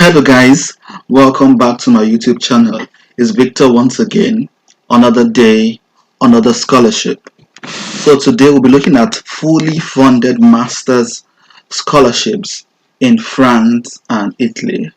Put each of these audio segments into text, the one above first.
Hello guys, welcome back to my YouTube channel. It's Victor once again. Another day, another scholarship. So today we'll be looking at fully funded master's scholarships in France and Italy.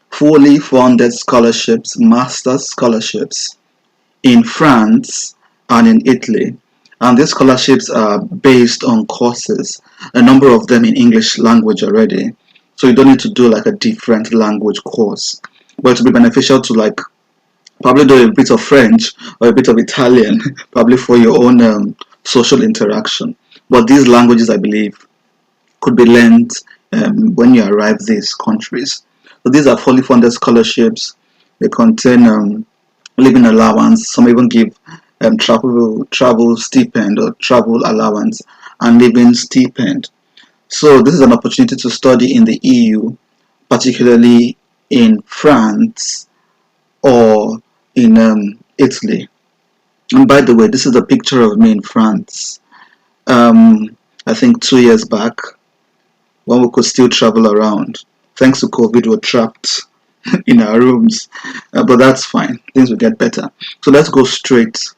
Fully funded scholarships, master's scholarships in France and in Italy. And these scholarships are based on courses, a number of them in English language already. So you don't need to do like a different language course. But it will be beneficial to like probably do a bit of French or a bit of Italian, probably for your own social interaction. But these languages, I believe, could be learned when you arrive these countries. So these are fully funded scholarships. They contain living allowance. Some even give travel stipend or travel allowance and living stipend. So this is an opportunity to study in the EU, particularly in France or in Italy. And by the way, this is a picture of me in France. I think 2 years back, when we could still travel around. Thanks to COVID, we're trapped in our rooms, but that's fine. Things will get better. So let's go straight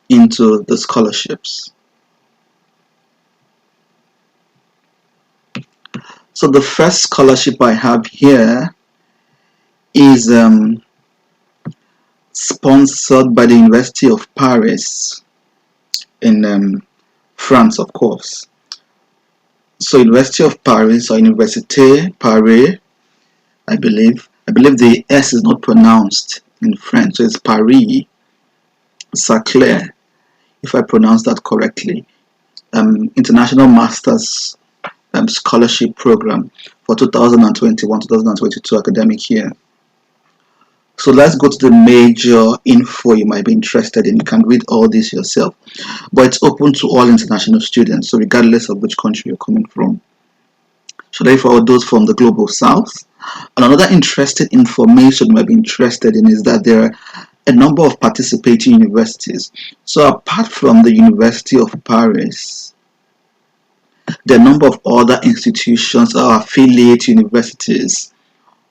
into the scholarships. So the first scholarship I have here is sponsored by the University of Paris in France, of course. So University of Paris or Université Paris, I believe the S is not pronounced in French, so it's Paris-Saclay, if I pronounce that correctly. International Masters Scholarship Program for 2021-2022 academic year. So let's go to the major info you might be interested in. You can read all this yourself, but it's open to all international students, so regardless of which country you're coming from. So therefore, those from the global south. And another interesting information you might be interested in is that there are a number of participating universities. So apart from the University of Paris, there are a number of other institutions or affiliate universities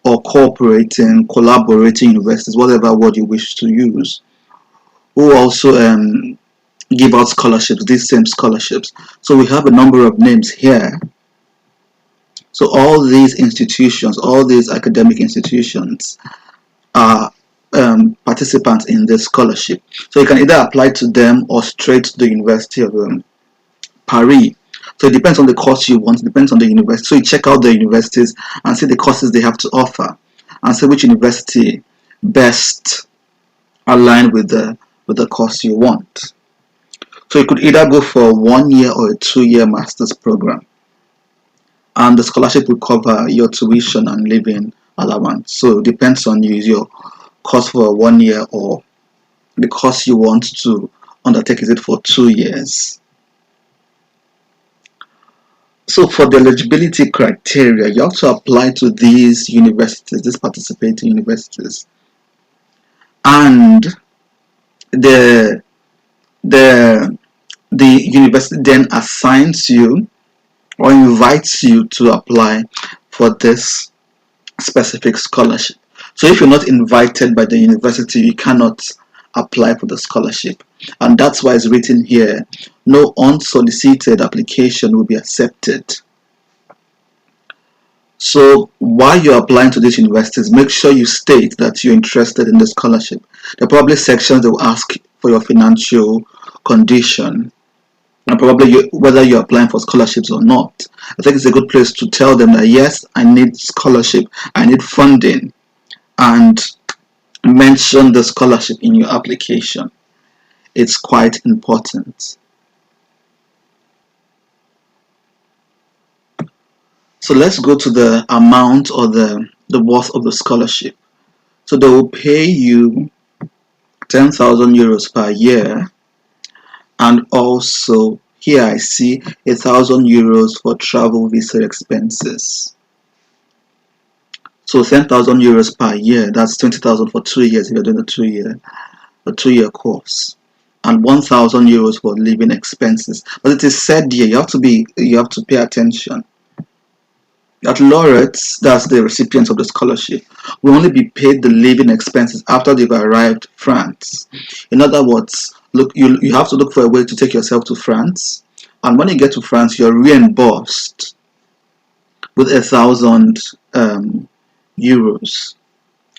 or collaborating universities, whatever word you wish to use, who also give out scholarships, these same scholarships. So we have a number of names here. So all these institutions, all these academic institutions are participants in this scholarship. So you can either apply to them or straight to the University of Paris. So it depends on the course you want, it depends on the university. So you check out the universities and see the courses they have to offer and see which university best align with the course you want. So you could either go for a 1 year or a 2-year master's program. And the scholarship will cover your tuition and living allowance. So it depends on you, your course for 1 year or the course you want to undertake, is it for 2 years. So for the eligibility criteria, you have to apply to these universities, these participating universities. And the university then assigns you or invites you to apply for this specific scholarship. So if you're not invited by the university, you cannot apply for the scholarship. And that's why it's written here, no unsolicited application will be accepted. So while you're applying to these universities, make sure you state that you're interested in the scholarship. There are probably sections that will ask for your financial condition and probably whether you're applying for scholarships or not. I think it's a good place to tell them that yes, I need scholarship, I need funding, and mention the scholarship in your application. It's quite important. So let's go to the amount or the worth of the scholarship. So they will pay you 10,000 euros per year, and also here I see 1,000 euros for travel visa expenses. So 10,000 euros per year, that's 20,000 for 2 years if you're doing a 2-year course, and 1,000 euros for living expenses. But it is said here, you have to pay attention. That laureates, that's the recipients of the scholarship, will only be paid the living expenses after they've arrived France. In other words, look, you have to look for a way to take yourself to France, and when you get to France, you're reimbursed with 1,000 euros.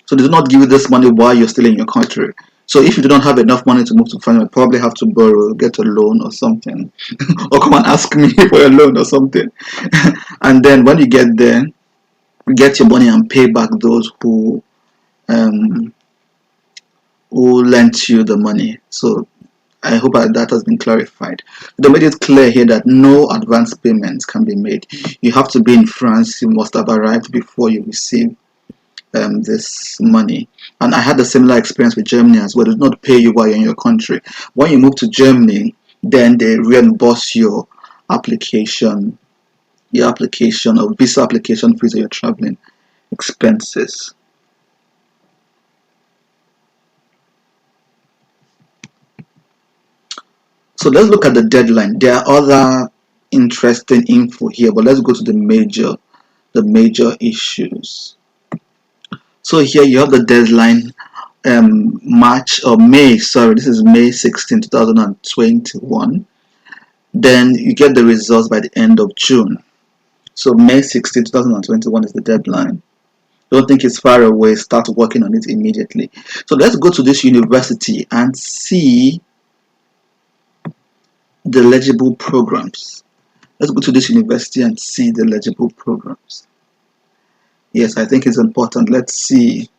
So they do not give you this money while you're still in your country. So if you do not have enough money to move to France, you probably have to borrow, get a loan or something, or come and ask me for a loan or something. And then when you get there, you get your money and pay back those um, who lent you the money. So I hope that has been clarified. They made it clear here that no advance payments can be made. You have to be in France. You must have arrived before you receive this money. And I had a similar experience with Germany as well. They do not pay you while you're in your country. When you move to Germany, then they reimburse your application, or visa application fees or your traveling expenses. So let's look at the deadline. There are other interesting info here, but let's go to the major issues. So here you have the deadline, this is May 16, 2021. Then you get the results by the end of June. So May 16, 2021 is the deadline. Don't think it's far away. Start working on it immediately. So let's go to this university and see the eligible programs. Let's go to this university and see the eligible programs. Yes, I think it's important. Let's see.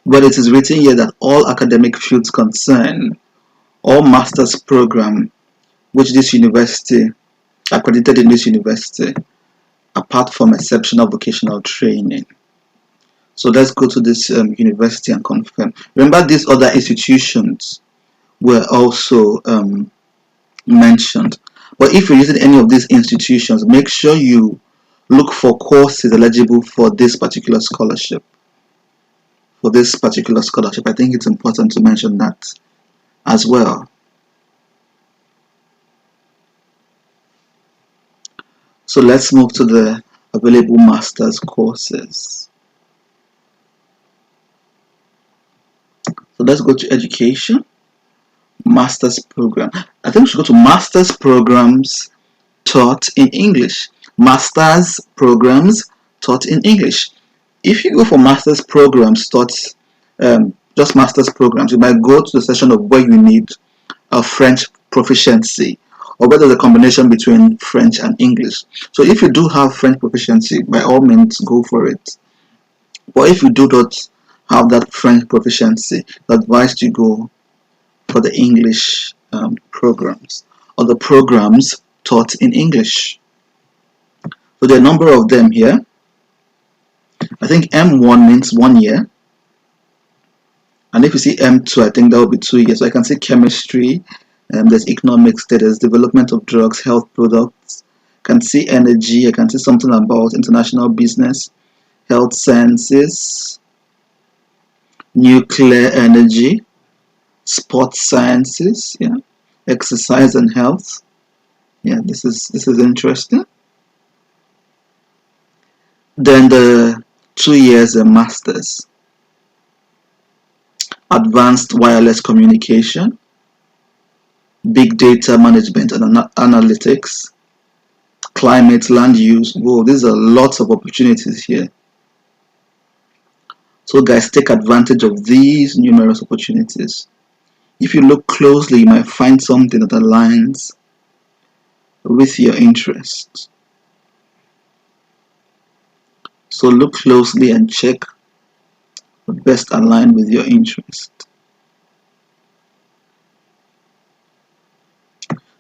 But it is written here that all academic fields concerned, all master's program which this university, accredited in this university, apart from exceptional vocational training. So let's go to this university and confirm. Remember, these other institutions were also mentioned. But if you're using any of these institutions, make sure you look for courses eligible for this particular scholarship. I think it's important to mention that as well. So let's move to the available master's courses. So let's go to education, master's program. I think we should go to master's programs taught in English. Master's programs taught in English. If you go for master's programs taught, just master's programs, you might go to the section of where you need a French proficiency, or whether the combination between French and English. So if you do have French proficiency, by all means go for it. But if you do not have that French proficiency, I advise you go for the English programs, or the programs taught in English. So there are a number of them here. I think M1 means 1 year. And if you see M2, I think that will be 2 years. So I can see chemistry, there's economics, there's development of drugs, health products. I can see energy, I can see something about international business, health sciences, nuclear energy, sports sciences, exercise and health. This is interesting. Then the 2 years masters, advanced wireless communication, big data management and analytics, climate, land use. Whoa, these are lots of opportunities here. So guys, take advantage of these numerous opportunities. If you look closely, you might find something that aligns with your interests. So look closely and check what best align with your interest.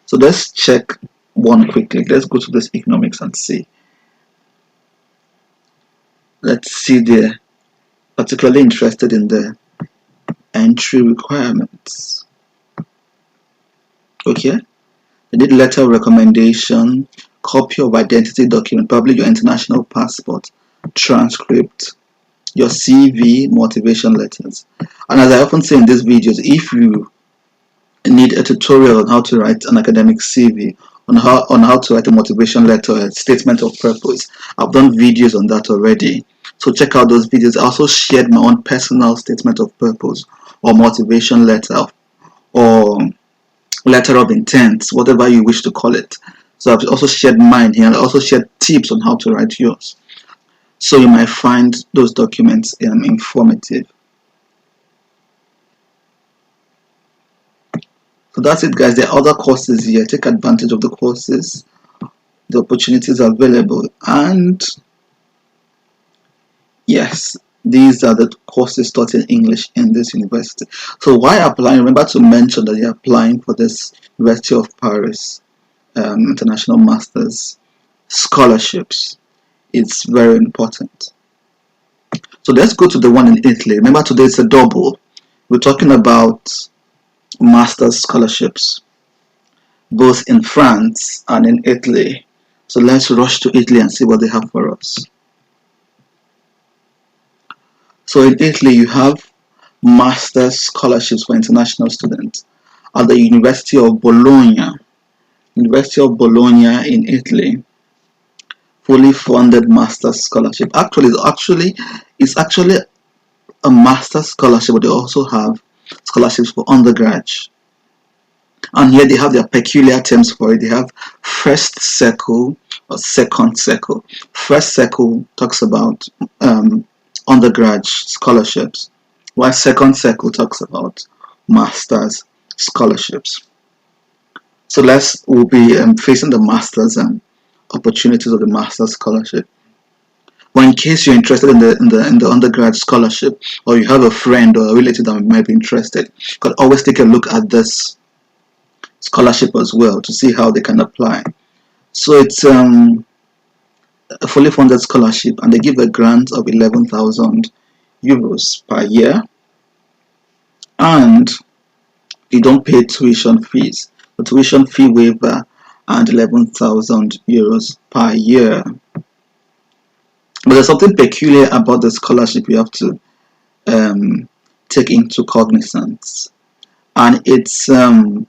So let's check one quickly. Let's go to this economics and see. Let's see, they're particularly interested in the entry requirements. Okay, they need letter of recommendation, copy of identity document, probably your international passport, transcript, your CV, motivation letters. And as I often say in these videos, if you need a tutorial on how to write an academic CV on how to write a motivation letter, a statement of purpose. I've done videos on that already, so check out those videos. I also shared my own personal statement of purpose or motivation letter or letter of intent, whatever you wish to call it. So I've also shared mine here, and I also shared tips on how to write yours. So you might find those documents informative. So that's it, guys. There are other courses here. Take advantage of the courses, the opportunities available, and yes, these are the courses taught in English in this university. So why applying? Remember to mention that you're applying for this University of Paris International Masters scholarships. It's very important. So let's go to the one in Italy. Remember, today it's a double. We're talking about master's scholarships, both in France and in Italy. So let's rush to Italy and see what they have for us. So in Italy, you have master's scholarships for international students at the University of Bologna. University of Bologna in Italy, fully funded master's scholarship. It's actually a master's scholarship, but they also have scholarships for undergrads. And here they have their peculiar terms for it. They have first circle or second circle. First circle talks about undergrad scholarships, while second circle talks about master's scholarships. So we'll be facing the master's opportunities of the master's scholarship. But in case you're interested in the undergrad scholarship, or you have a friend or a relative that might be interested, you can always take a look at this scholarship as well to see how they can apply. So it's a fully funded scholarship, and they give a grant of 11,000 euros per year, and you don't pay tuition fees. The tuition fee waiver and 11,000 euros per year. But there's something peculiar about the scholarship you have to take into cognizance, and it's the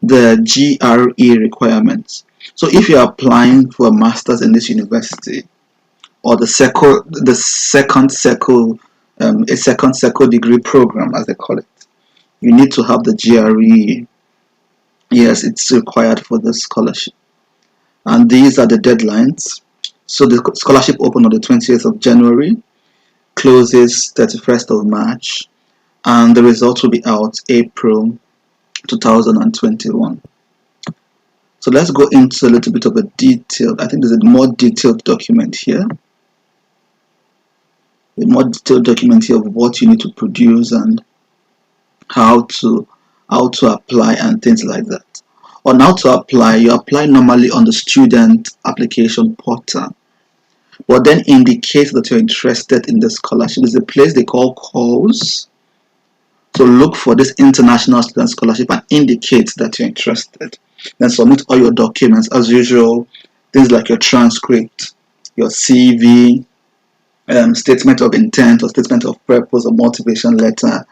GRE requirements. So if you're applying for a master's in this university, or a second circle degree program, as they call it, you need to have the GRE. Yes, it's required for the scholarship, and these are the deadlines. So the scholarship opened on the 20th of January, closes 31st of March, and the results will be out April 2021. So let's go into a little bit of a detailed, I think there's a more detailed document here. A more detailed document here of what you need to produce and how to apply and things like that. On how to apply, you apply normally on the student application portal, but then indicate that you're interested in the scholarship. There's a place they call calls. So look for this international student scholarship and indicate that you're interested. Then submit all your documents as usual, things like your transcript, your CV, statement of intent or statement of purpose or motivation letter,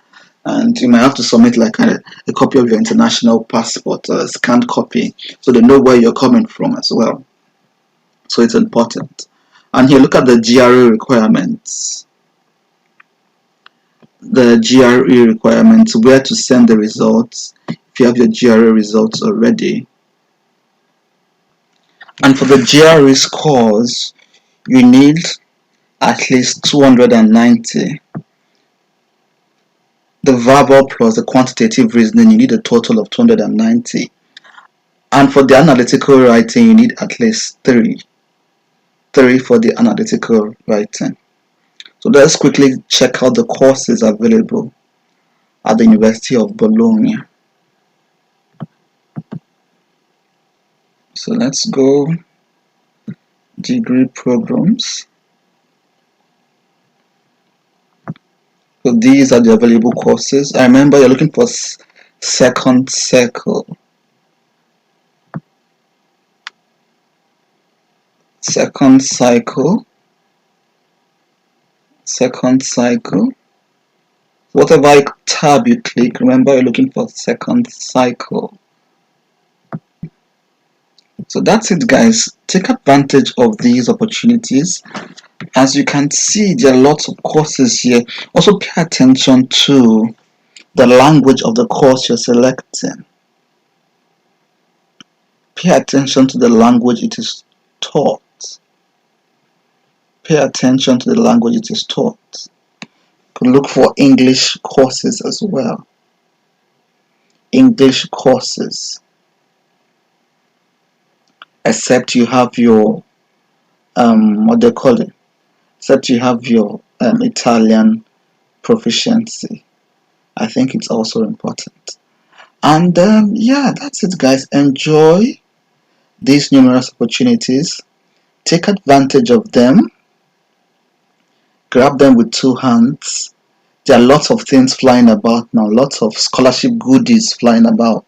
and you might have to submit like a copy of your international passport, a scanned copy, so they know where you're coming from as well. So it's important. And here, look at the GRE requirements. The GRE requirements, where to send the results if you have your GRE results already. And for the GRE scores, you need at least 290. The verbal plus the quantitative reasoning, you need a total of 290. And for the analytical writing, you need at least 3 for the analytical writing. So let's quickly check out the courses available at the University of Bologna. So let's go degree programs. So these are the available courses. I remember you're looking for second cycle. Second cycle. Whatever tab you click, remember you're looking for second cycle. So that's it, guys. Take advantage of these opportunities. As you can see, there are lots of courses here. Also pay attention to the language of the course you're selecting. Pay attention to the language it is taught. Pay attention to the language it is taught. You can look for English courses as well. English courses. Except you have your what they call it. Except you have your Italian proficiency. I think it's also important. And yeah, that's it, guys. Enjoy these numerous opportunities. Take advantage of them. Grab them with two hands. There are lots of things flying about now, lots of scholarship goodies flying about.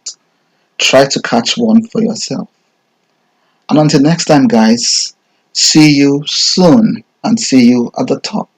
Try to catch one for yourself. And until next time, guys, see you soon and see you at the top.